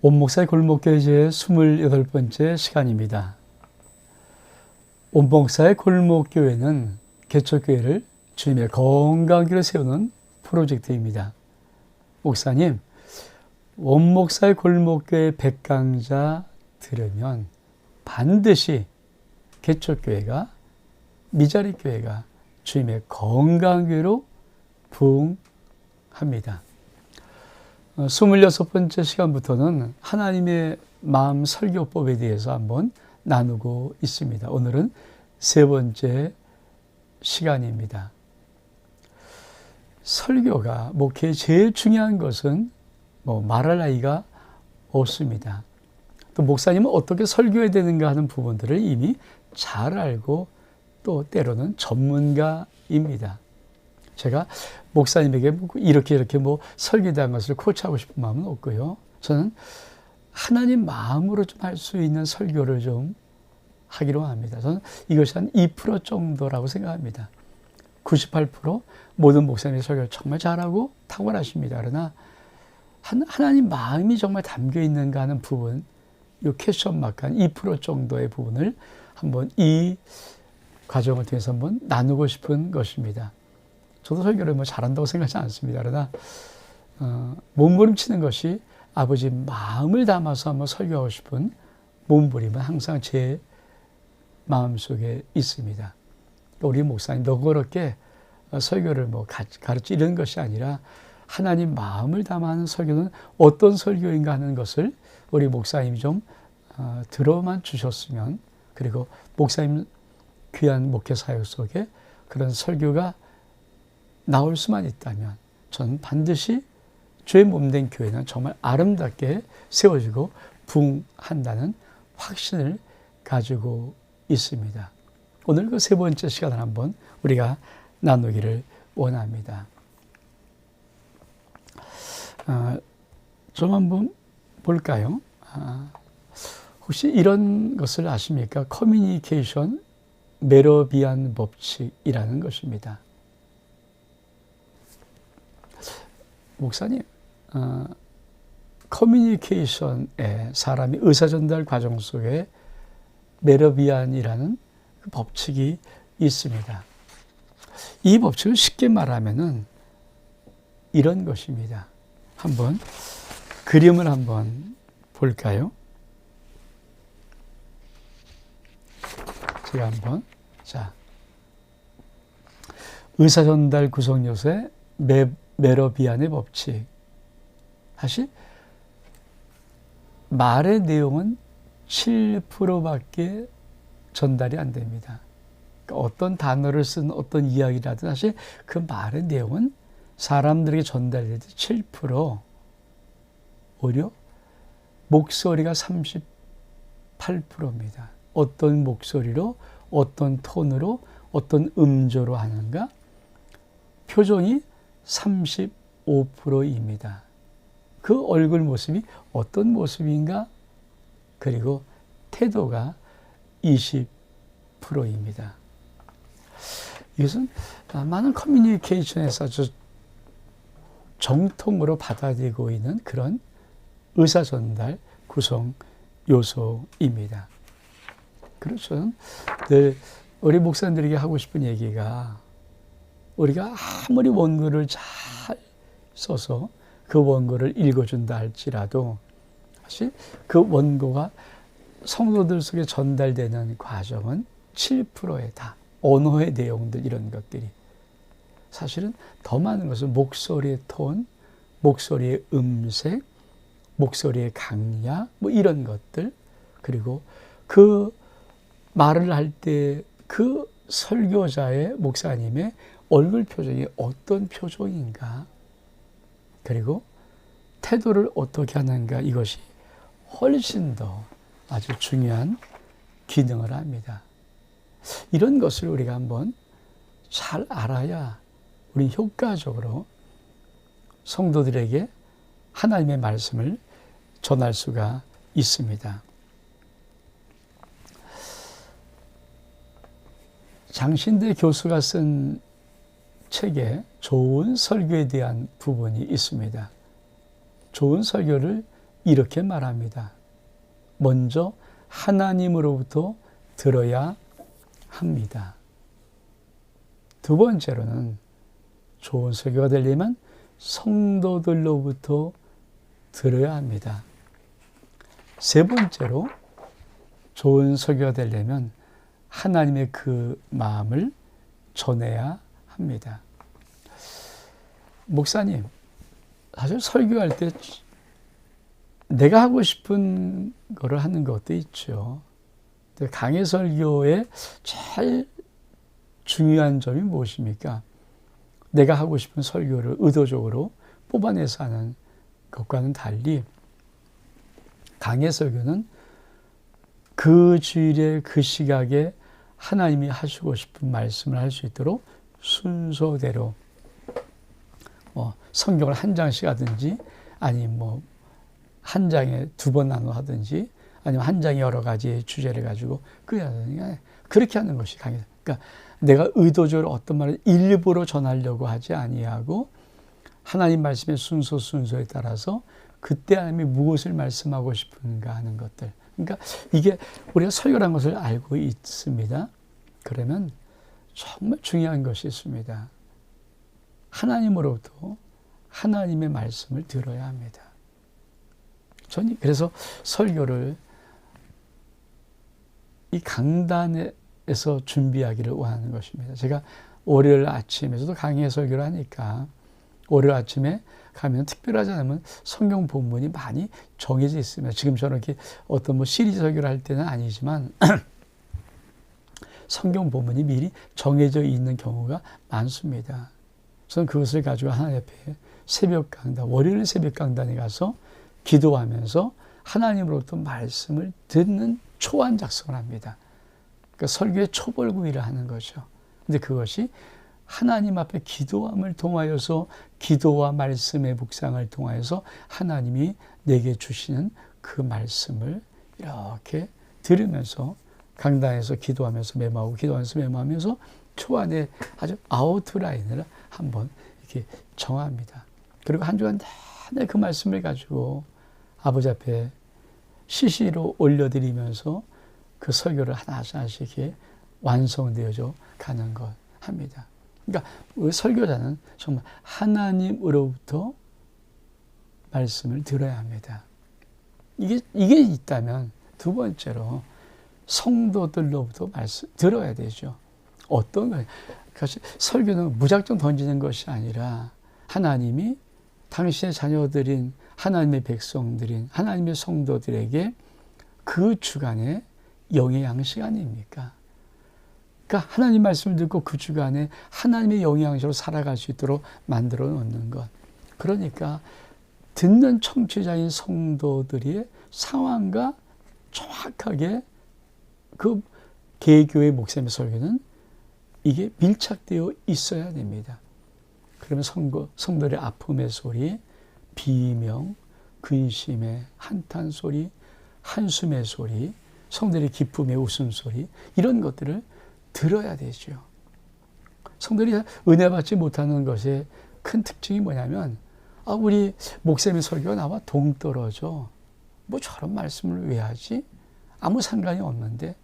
온목사의 골목교회 제 28번째 시간입니다. 온목사의 골목교회는 개척교회를 주님의 건강교회로 세우는 프로젝트입니다. 목사님, 온목사의 골목교회 100강좌 들으면 반드시 개척교회가, 미자리교회가 주님의 건강교회로 부흥합니다. 26번째 시간부터는 하나님의 마음 설교법에 대해서 한번 나누고 있습니다. 오늘은 세 번째 시간입니다. 설교가 목회의 제일 중요한 것은 말할 나위가 없습니다. 또 목사님은 어떻게 설교해야 되는가 하는 부분들을 이미 잘 알고 또 때로는 전문가입니다. 제가 목사님에게 이렇게 설교에 대한 것을 코치하고 싶은 마음은 없고요. 저는 하나님 마음으로 좀 할 수 있는 설교를 좀 하기로 합니다. 저는 이것이 한 2% 정도라고 생각합니다. 98% 모든 목사님의 설교를 정말 잘하고 탁월하십니다. 그러나 하나님 마음이 정말 담겨 있는가 하는 부분, 이 퀘스천 마크 한 2% 정도의 부분을 한번 이 과정을 통해서 한번 나누고 싶은 것입니다. 저도 설교를 잘한다고 생각하지 않습니다. 그러나 몸부림치는 것이 아버지 마음을 담아서 한번 설교하고 싶은 몸부림은 항상 제 마음속에 있습니다. 우리 목사님 너그럽게 설교를 가르치 이런 것이 아니라 하나님 마음을 담아 하는 설교는 어떤 설교인가 하는 것을 우리 목사님이 좀 들어만 주셨으면, 그리고 목사님 귀한 목회 사역 속에 그런 설교가 나올 수만 있다면 저는 반드시 주의 몸된 교회는 정말 아름답게 세워지고 부흥한다는 확신을 가지고 있습니다. 오늘 그 세 번째 시간을 한번 우리가 나누기를 원합니다. 좀 한번 볼까요? 혹시 이런 것을 아십니까? 커뮤니케이션 메러비안 법칙이라는 것입니다. 목사님, 커뮤니케이션에 사람이 의사전달 과정 속에 메러비안이라는 그 법칙이 있습니다. 이 법칙을 쉽게 말하면은 이런 것입니다. 한번 그림을 한번 볼까요? 제가 한번, 의사전달 구성 요소의 메러비안의 법칙. 사실 말의 내용은 7%밖에 전달이 안 됩니다. 그러니까 어떤 단어를 쓴 어떤 이야기라든 사실 그 말의 내용은 사람들에게 전달될 때 7%, 오히려 목소리가 38%입니다. 어떤 목소리로, 어떤 톤으로, 어떤 음조로 하는가? 표정이 35%입니다. 그 얼굴 모습이 어떤 모습인가? 그리고 태도가 20%입니다. 이것은 많은 커뮤니케이션에서 아주 정통으로 받아들이고 있는 그런 의사전달 구성 요소입니다. 그렇죠. 늘 우리 목사님들에게 하고 싶은 얘기가, 우리가 아무리 원고를 잘 써서 그 원고를 읽어준다 할지라도 사실 그 원고가 성도들 속에 전달되는 과정은 7%의 다 언어의 내용들, 이런 것들이 사실은 더 많은 것은 목소리의 톤, 목소리의 음색, 목소리의 강약, 이런 것들, 그리고 그 말을 할 때 그 설교자의, 목사님의 얼굴 표정이 어떤 표정인가, 그리고 태도를 어떻게 하는가, 이것이 훨씬 더 아주 중요한 기능을 합니다. 이런 것을 우리가 한번 잘 알아야 우리 효과적으로 성도들에게 하나님의 말씀을 전할 수가 있습니다. 장신대 교수가 쓴 책에 좋은 설교에 대한 부분이 있습니다. 좋은 설교를 이렇게 말합니다. 먼저 하나님으로부터 들어야 합니다. 두 번째로는 좋은 설교가 되려면 성도들로부터 들어야 합니다. 세 번째로 좋은 설교가 되려면 하나님의 그 마음을 전해야 합니다. 목사님, 사실 설교할 때 내가 하고 싶은 거를 하는 것도 있죠. 강해 설교의 제일 중요한 점이 무엇입니까? 내가 하고 싶은 설교를 의도적으로 뽑아내서 하는 것과는 달리 강해 설교는 그 주일에 그 시각에 하나님이 하시고 싶은 말씀을 할 수 있도록 순서대로 성경을 한 장씩 하든지 아니면 한 장에 두 번 나눠 하든지 아니면 한 장에 여러 가지 주제를 가지고 그렇게 하는 것이 강해. 그러니까 내가 의도적으로 어떤 말을 일부러 전하려고 하지 아니하고 하나님 말씀의 순서에 따라서 그때 하나님이 무엇을 말씀하고 싶은가 하는 것들. 그러니까 이게 우리가 설교라는 것을 알고 있습니다. 그러면 정말 중요한 것이 있습니다. 하나님으로부터 하나님의 말씀을 들어야 합니다. 저는 그래서 설교를 이 강단에서 준비하기를 원하는 것입니다. 제가 월요일 아침에서도 강의 설교를 하니까 월요일 아침에 가면 특별하지 않으면 성경 본문이 많이 정해져 있습니다. 지금처럼 이렇게 어떤 시리즈 설교를 할 때는 아니지만 성경 본문이 미리 정해져 있는 경우가 많습니다. 저는 그것을 가지고 하나님 앞에 새벽 강단, 월요일 새벽 강단에 가서 기도하면서 하나님으로부터 말씀을 듣는 초안 작성을 합니다. 그러니까 설교의 초벌구이를 하는 거죠. 근데 그것이 하나님 앞에 기도함을 통하여서 기도와 말씀의 묵상을 통하여서 하나님이 내게 주시는 그 말씀을 이렇게 들으면서 강단에서 기도하면서 메모하고 기도하면서 메모하면서 초안에 아주 아웃라인을 한번 이렇게 정합니다. 그리고 한 주간 내내 그 말씀을 가지고 아버지 앞에 시시로 올려드리면서 그 설교를 하나씩 이렇게 완성되어져 가는 것 합니다. 그러니까 우리 설교자는 정말 하나님으로부터 말씀을 들어야 합니다. 이게 있다면 두 번째로 성도들로부터 말씀 들어야 되죠. 어떤 거예요? 설교는 무작정 던지는 것이 아니라 하나님이 당신의 자녀들인 하나님의 백성들인 하나님의 성도들에게 그 주간에 영의 양식 아닙니까? 그러니까 하나님 말씀을 듣고 그 주간에 하나님의 영의 양식으로 살아갈 수 있도록 만들어 놓는 것. 그러니까 듣는 청취자인 성도들의 상황과 정확하게 그 개교의 목사님의 설교는 이게 밀착되어 있어야 됩니다. 그러면 성도들의 아픔의 소리, 비명, 근심의 한탄 소리, 한숨의 소리, 성도들의 기쁨의 웃음소리 이런 것들을 들어야 되죠. 성도들이 은혜 받지 못하는 것의 큰 특징이 뭐냐면 우리 목사님의 설교가 나와 동떨어져. 뭐 저런 말씀을 왜 하지? 아무 상관이 없는데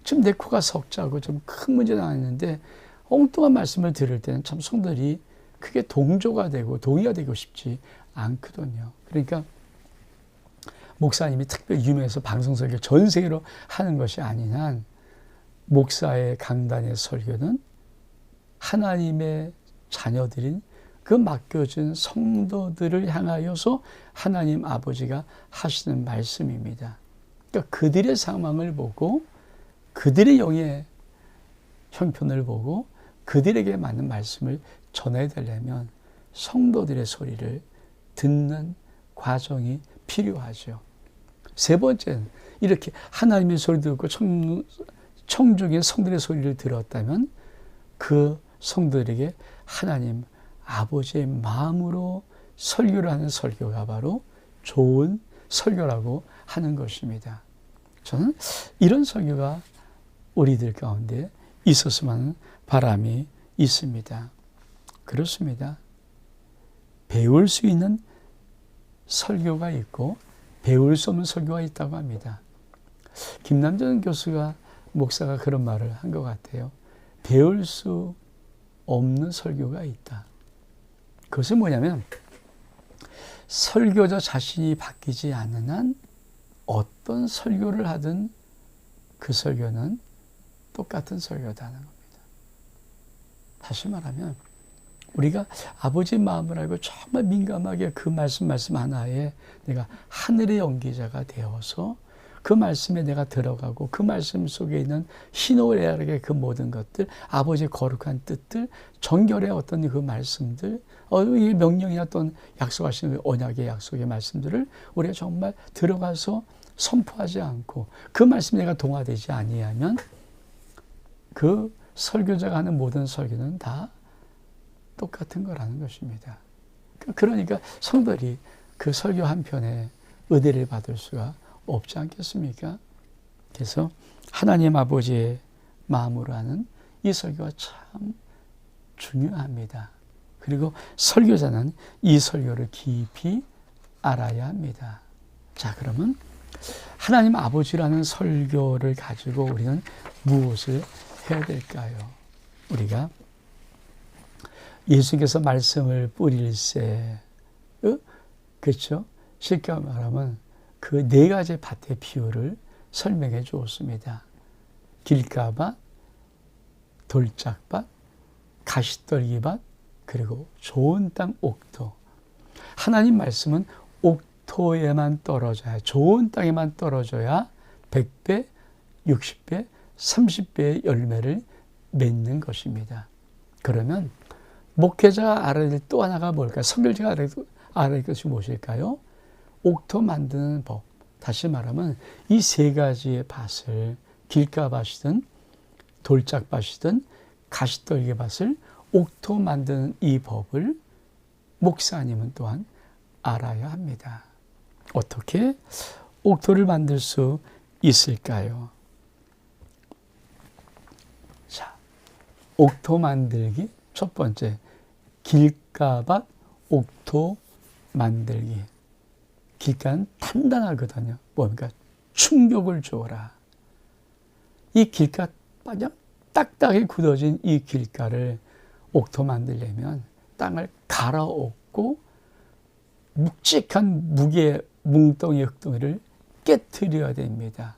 지금 내 코가 석자고 좀 큰 문제가 나왔는데 엉뚱한 말씀을 들을 때는 참 성도들이 그게 동조가 되고 동의가 되고 싶지 않거든요. 그러니까 목사님이 특별히 유명해서 방송 설교 전 세계로 하는 것이 아닌 한 목사의 강단의 설교는 하나님의 자녀들인 그 맡겨진 성도들을 향하여서 하나님 아버지가 하시는 말씀입니다. 그러니까 그들의 상황을 보고 그들의 영의 형편을 보고 그들에게 맞는 말씀을 전해야 되려면 성도들의 소리를 듣는 과정이 필요하죠. 세 번째는 이렇게 하나님의 소리 듣고 청중의 성들의 소리를 들었다면 그 성도들에게 하나님 아버지의 마음으로 설교를 하는 설교가 바로 좋은 설교라고 하는 것입니다. 저는 이런 설교가 우리들 가운데 있었으면 하는 바람이 있습니다. 그렇습니다. 배울 수 있는 설교가 있고 배울 수 없는 설교가 있다고 합니다. 김남정 목사가 그런 말을 한 것 같아요. 배울 수 없는 설교가 있다. 그것은 뭐냐면 설교자 자신이 바뀌지 않는 한 어떤 설교를 하든 그 설교는 똑같은 설교다는 겁니다. 다시 말하면 우리가 아버지 마음을 알고 정말 민감하게 그 말씀 하나에 내가 하늘의 연기자가 되어서 그 말씀에 내가 들어가고 그 말씀 속에 있는 희노애락의 그 모든 것들, 아버지의 거룩한 뜻들, 정결의 어떤 그 말씀들, 이 명령이나 어떤 약속하시는 언약의 약속의 말씀들을 우리가 정말 들어가서 선포하지 않고 그 말씀에 내가 동화되지 아니하면 그 설교자가 하는 모든 설교는 다 똑같은 거라는 것입니다. 그러니까 성도들이 그 설교 한 편에 은혜를 받을 수가 없지 않겠습니까? 그래서 하나님 아버지의 마음으로 하는 이 설교가 참 중요합니다. 그리고 설교자는 이 설교를 깊이 알아야 합니다. 자, 그러면 하나님 아버지라는 설교를 가지고 우리는 무엇을 해야 될까요? 우리가 예수께서 말씀을 뿌릴새, 그렇죠? 쉽게 말하면 그 네 가지 밭의 비유를 설명해 주었습니다. 길가밭, 돌짝밭, 가시떨기밭, 그리고 좋은 땅 옥토. 하나님 말씀은 옥토에만 떨어져야, 좋은 땅에만 떨어져야 100배, 60배, 30배의 열매를 맺는 것입니다. 그러면 목회자가 알아야 될 또 하나가 뭘까요? 선교지가 알아야 될 것이 무엇일까요? 옥토 만드는 법. 다시 말하면 이 세 가지의 밭을 길가밭이든 돌짝밭이든 가시떨기밭을 옥토 만드는 이 법을 목사님은 또한 알아야 합니다. 어떻게 옥토를 만들 수 있을까요? 자, 옥토 만들기 첫 번째, 길가밭 옥토 만들기. 길가는 단단하거든요. 뭡니까? 충격을 주어라. 이 길가 그냥 딱딱하게 굳어진 이 길가를 옥토 만들려면 땅을 갈아엎고 묵직한 무게 뭉덩이 흙덩이를 깨트려야 됩니다.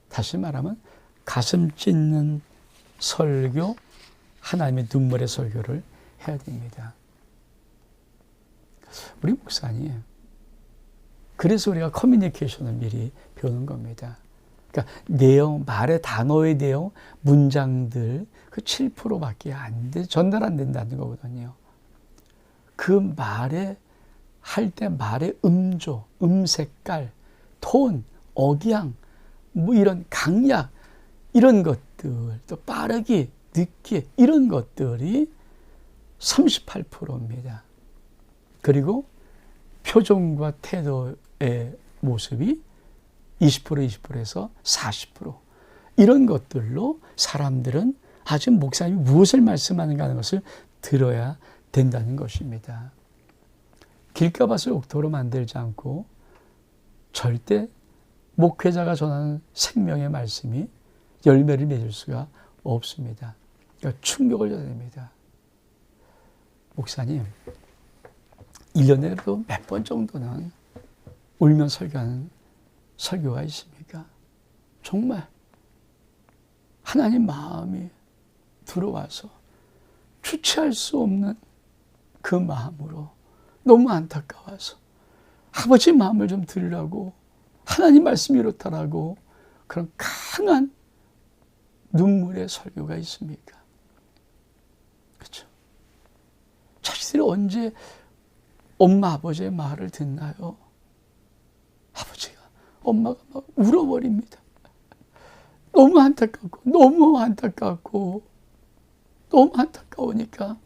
다시 말하면 가슴 찢는 설교, 하나님의 눈물의 설교를 해야 됩니다. 우리 목사님, 그래서 우리가 커뮤니케이션을 미리 배우는 겁니다. 그러니까 내용, 말의 단어의 내용, 문장들 그 7%밖에 전달 안 된다는 거거든요. 그 말에 할 때 말의 음조, 음색깔, 톤, 억양, 뭐 이런 강약, 이런 것들, 또 빠르기, 늦기, 이런 것들이 38%입니다. 그리고 표정과 태도의 모습이 20%에서 40%. 이런 것들로 사람들은 아직 목사님이 무엇을 말씀하는가 하는 것을 들어야 된다는 것입니다. 길가밭을 옥토로 만들지 않고 절대 목회자가 전하는 생명의 말씀이 열매를 맺을 수가 없습니다. 그러니까 충격을 줘야 됩니다. 목사님, 1년에도 몇 번 정도는 울면 설교하는 설교가 있습니까? 정말 하나님 마음이 들어와서 주체할 수 없는 그 마음으로 너무 안타까워서 아버지 마음을 좀 들으라고, 하나님 말씀이 이렇다라고 그런 강한 눈물의 설교가 있습니까? 그렇죠? 자식들이 언제 엄마 아버지의 말을 듣나요? 아버지가, 엄마가 막 울어버립니다. 너무 안타까우니까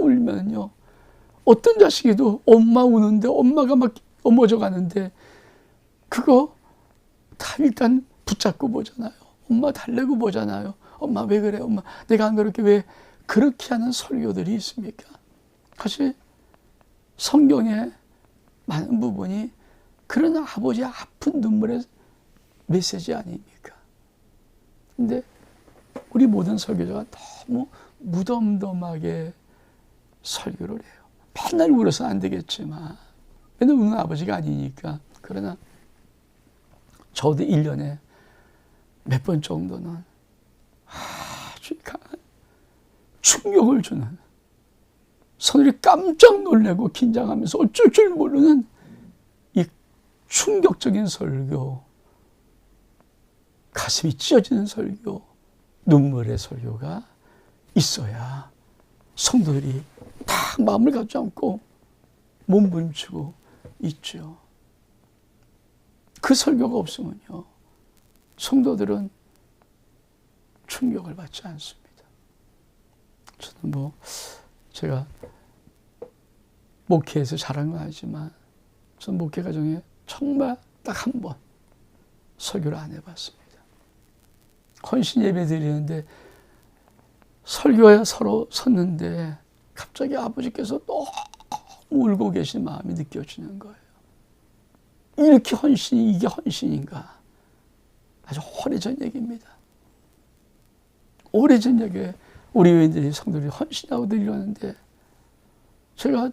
울면요, 어떤 자식이도 엄마 우는데 엄마가 막 넘어져 가는데 그거 다 일단 붙잡고 보잖아요. 엄마 달래고 보잖아요. 엄마 왜 그래? 엄마 내가 안 그렇게 왜 그렇게 하는 설교들이 있습니까? 사실 성경에 많은 부분이 그런 아버지의 아픈 눈물의 메시지 아닙니까? 근데 우리 모든 설교자가 너무 무덤덤하게 설교를 해요. 맨날 울어서 안 되겠지만, 맨날 우는 아버지가 아니니까. 그러나 저도 1년에 몇 번 정도는 아주 강한 충격을 주는, 성들이 깜짝 놀라고 긴장하면서 어쩔 줄 모르는 이 충격적인 설교, 가슴이 찢어지는 설교, 눈물의 설교가 있어야 성도들이 딱 마음을 가져앉고 몸부림치고 있죠. 그 설교가 없으면요, 성도들은 충격을 받지 않습니다. 저는 제가 목회에서 잘한 건 아니지만, 저는 목회 과정에 정말 딱 한 번 설교를 안 해봤습니다. 헌신 예배 드리는데 설교에 서로 섰는데 갑자기 아버지께서 너무 울고 계신 마음이 느껴지는 거예요. 이렇게 헌신이, 이게 헌신인가? 아주 오래전 얘기입니다. 오래전 얘기에 우리 교인들이, 성도들이 헌신하고 드리려는데 제가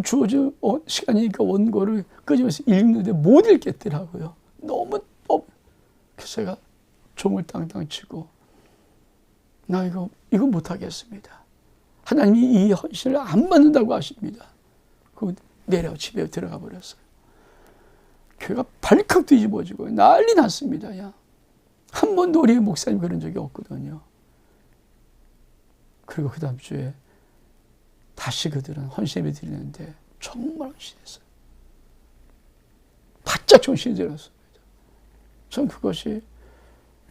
주어진 시간이니까 원고를 끄집어서 읽는데 못 읽겠더라고요. 너무. 그래서 제가 종을 땅땅 치고, 나 이거 못하겠습니다. 하나님이 이 헌신을 안 받는다고 하십니다. 내려 집에 들어가 버렸어요. 교회가 발칵 뒤집어지고 난리 났습니다. 야. 한 번도 우리 목사님 그런 적이 없거든요. 그리고 그 다음 주에 다시 그들은 헌신 예배 드리는데 정말 헌신했어요. 바짝 정신이 들었습니다. 전 그것이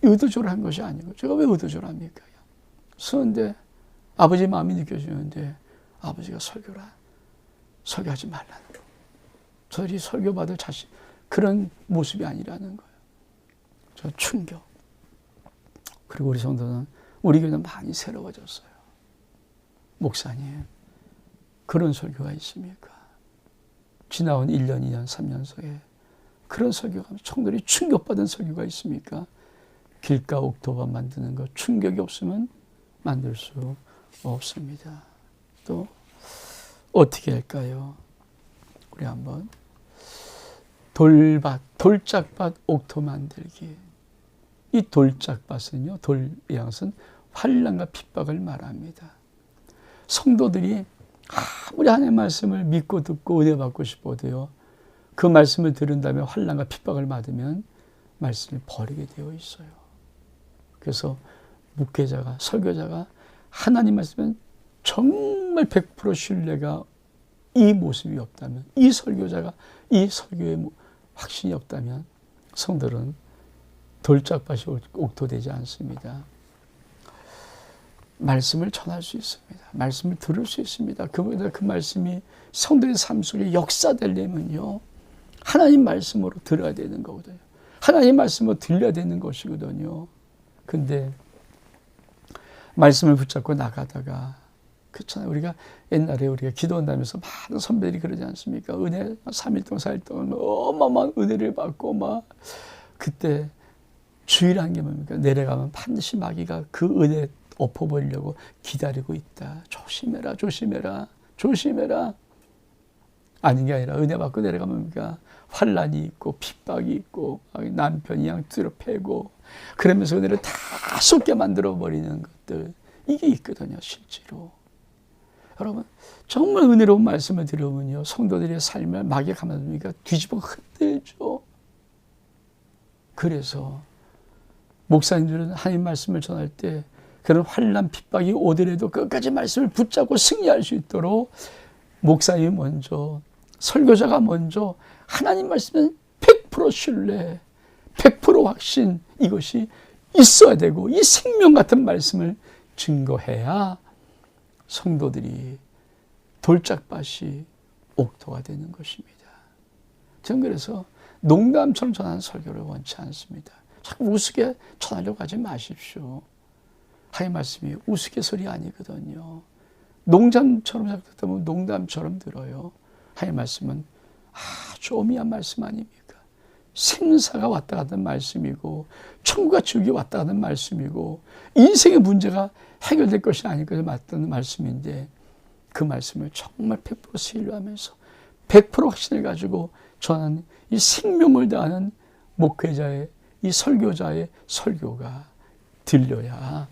의도적으로 한 것이 아니고, 제가 왜 의도적으로 합니까? 서는데 아버지 마음이 느껴지는데 아버지가 설교하지 말라는 거. 저들이 설교받을 자신, 그런 모습이 아니라는 거예요. 저 충격. 그리고 우리 성도는, 우리 교회는 많이 새로워졌어요. 목사님, 그런 설교가 있습니까? 지나온 1년, 2년, 3년 속에 그런 설교가, 성도들이 충격받은 설교가 있습니까? 길가 옥토바 만드는 것, 충격이 없으면 만들 수 없습니다. 또 어떻게 할까요? 우리 한번 돌짝밭 옥토 만들기. 이 돌짝밭은요, 돌양은 환난과 핍박을 말합니다. 성도들이 아무리 하나님의 말씀을 믿고 듣고 은혜 받고 싶어도요, 그 말씀을 들은 다음에 환난과 핍박을 받으면 말씀을 버리게 되어 있어요. 그래서 목회자가, 설교자가 하나님 말씀은 정말 100% 신뢰가, 이 모습이 없다면, 이 설교자가 이 설교에 확신이 없다면 성도들은 돌짝밭이 옥토되지 않습니다. 말씀을 전할 수 있습니다. 말씀을 들을 수 있습니다. 그 말씀이 성도의 삶 속에 역사되려면요, 하나님 말씀으로 들어야 되는 거거든요. 하나님 말씀으로 들려야 되는 것이거든요. 근데 말씀을 붙잡고 나가다가, 그렇잖아요. 우리가 옛날에 우리가 기도한다면서 많은 선배들이 그러지 않습니까? 은혜 3일 동안 4일 동안 어마어마한 은혜를 받고 그때 주의라는 게 뭡니까? 내려가면 반드시 마귀가 그 은혜 엎어버리려고 기다리고 있다. 조심해라, 조심해라, 조심해라. 아닌 게 아니라 은혜 받고 내려가면 뭡니까? 환난이 있고 핍박이 있고 남편이 양뚜로 패고, 그러면서 은혜를 다 쏟게 만들어버리는 것들, 이게 있거든요, 실제로. 여러분, 정말 은혜로운 말씀을 들으면요, 성도들의 삶을 마귀가 가만두니까 뒤집어 흔들죠. 그래서 목사님들은 하나님 말씀을 전할 때 그런 환난 핍박이 오더라도 끝까지 말씀을 붙잡고 승리할 수 있도록 목사님이 먼저, 설교자가 먼저 하나님 말씀은 100% 신뢰, 100% 확신, 이것이 있어야 되고, 이 생명 같은 말씀을 증거해야 성도들이 돌짝밭이 옥토가 되는 것입니다. 저는 그래서 농담처럼 전하는 설교를 원치 않습니다. 자꾸 우습게 전하려고 하지 마십시오. 하나님 말씀이 우스갯소리 아니거든요. 농담처럼 생각하다 보면 농담처럼 들어요. 하나님 말씀은 아주 오미한 말씀 아닙니까? 생사가 왔다 가는 말씀이고 천국과 지옥이 왔다 가는 말씀이고 인생의 문제가 해결될 것이 아닐 것을 맞다는 말씀인데 그 말씀을 정말 100% 신뢰하면서 100% 확신을 가지고 전하는 이 생명을 다하는 목회자의 이 설교자의 설교가 들려야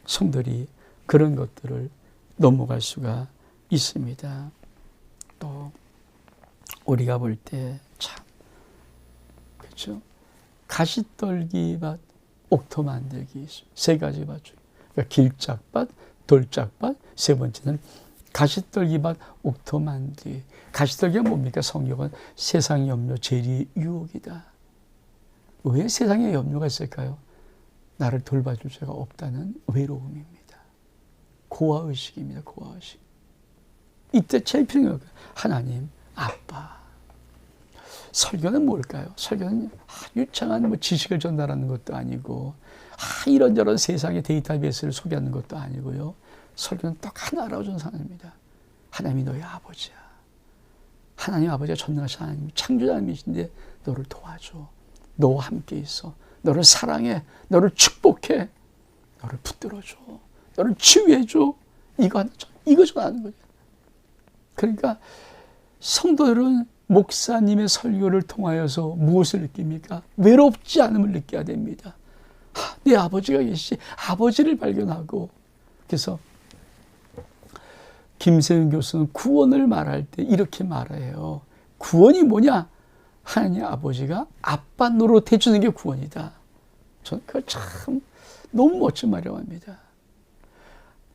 성들이 그런 것들을 넘어갈 수가 있습니다. 또 우리가 볼 때 참 그렇죠. 가시떨기밭, 옥토 만들기 세 가지 밭 중 그러니까 길짝밭, 돌짝밭, 세 번째는 가시떨기밭, 옥토 만들기. 가시떨기가 뭡니까? 성경은 세상 염려, 재리, 유혹이다. 왜 세상에 염려가 있을까요? 나를 돌봐줄 자가 없다는 외로움입니다. 고아의식입니다. 고아의식. 이때 제일 필요한 건 하나님, 아빠. 설교는 뭘까요? 설교는 유창한 지식을 전달하는 것도 아니고 이런저런 세상의 데이터베이스를 소개하는 것도 아니고요. 설교는 딱 하나 알아주는 사람입니다. 하나님이 너의 아버지야. 하나님 아버지가 전능하신 하나님, 창조자님이신데 너를 도와줘. 너와 함께 있어. 너를 사랑해. 너를 축복해. 너를 붙들어줘. 너를 치유해줘. 이거 전하는 거죠. 그러니까 성도들은 목사님의 설교를 통하여서 무엇을 느낍니까? 외롭지 않음을 느껴야 됩니다. 내 아버지가 계시지. 아버지를 발견하고. 그래서 김세윤 교수는 구원을 말할 때 이렇게 말해요. 구원이 뭐냐? 하나님 아버지가 아빠 노릇 해주는 게 구원이다. 저는 그걸 참 너무 멋진 말이라고 합니다.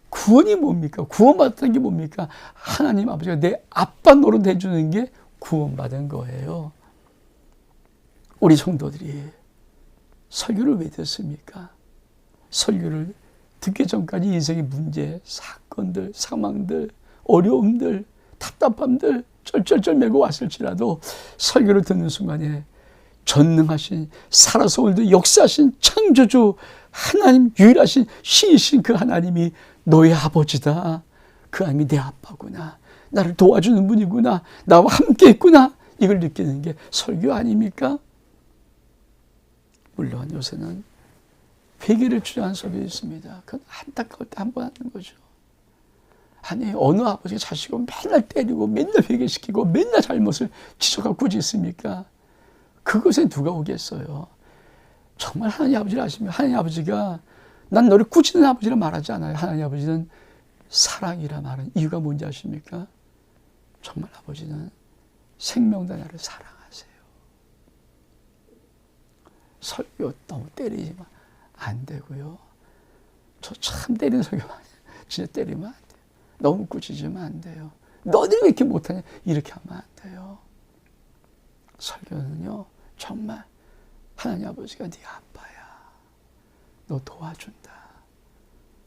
구원이 뭡니까? 구원받았다는 게 뭡니까? 하나님 아버지가 내 아빠 노릇 해주는 게 구원받은 거예요. 우리 성도들이 설교를 왜 듣습니까? 설교를 듣기 전까지 인생의 문제, 사건들, 상황들, 어려움들, 답답함들 쩔쩔쩔 메고 왔을지라도 설교를 듣는 순간에 전능하신 살아서 오늘도 역사하신 창조주 하나님 유일하신 신이신 그 하나님이 너의 아버지다. 그 하나님이 내 아빠구나. 나를 도와주는 분이구나. 나와 함께 있구나. 이걸 느끼는 게 설교 아닙니까? 물론 요새는 회개를 주저하는 설교 있습니다. 그건 안타까울 때 한 번 하는 거죠. 아니 어느 아버지가 자식을 맨날 때리고 맨날 회개시키고 맨날 잘못을 지적하고 굳이 있습니까? 그것에 누가 오겠어요? 정말 하나님 아버지를 아시면 하나님 아버지가 난 너를 꾸짖는 아버지라 말하지 않아요. 하나님 아버지는 사랑이라 말하는 이유가 뭔지 아십니까? 정말 아버지는 생명도 나를 사랑하세요. 설교 너무 때리지만 안 되고요. 저 참 때리는 설교 많이 진짜 때리면 안 돼요. 너무 꾸짖으면 안 돼요. 너들 왜 이렇게 못하냐? 이렇게 하면 안 돼요. 설교는요. 정말 하나님 아버지가 네 아빠야. 너 도와준다.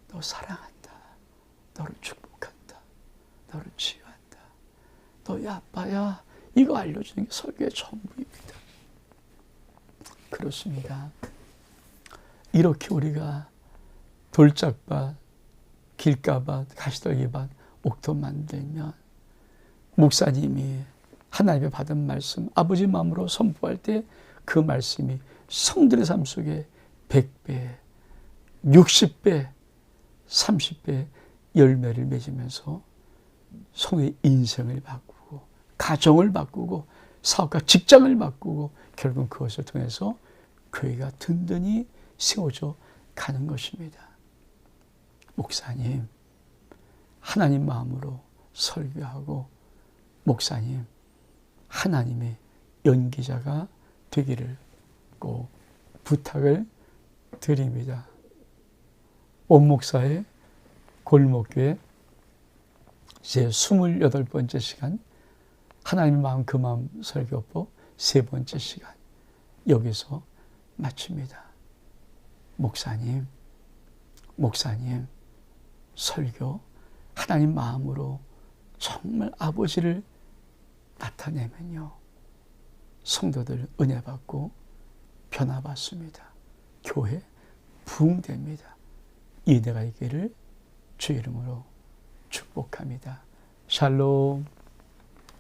너 사랑한다. 너를 축복한다. 너를 치유한다. 너의 아빠야. 이거 알려주는 게 설교의 전부입니다. 그렇습니다. 이렇게 우리가 돌짝밭, 길가밭, 가시떨기밭, 옥토 만들면 목사님이 하나님의 받은 말씀, 아버지 마음으로 선포할 때 그 말씀이 성들의 삶 속에 100배, 60배, 30배 열매를 맺으면서 성의 인생을 바꾸고 가정을 바꾸고 사업과 직장을 바꾸고 결국 그것을 통해서 교회가 든든히 세워져 가는 것입니다. 목사님, 하나님 마음으로 설교하고 목사님, 하나님의 연기자가 되기를 꼭 부탁을 드립니다. 원목사의 골목교회 제 28번째 시간 하나님의 마음 그 마음 설교법 3번째 시간 여기서 마칩니다. 목사님 설교 하나님 마음으로 정말 아버지를 나타내면요. 성도들 은혜 받고 변화 받습니다. 교회 부흥됩니다. 이 은혜가 있기를 주의 이름으로 축복합니다. 샬롬.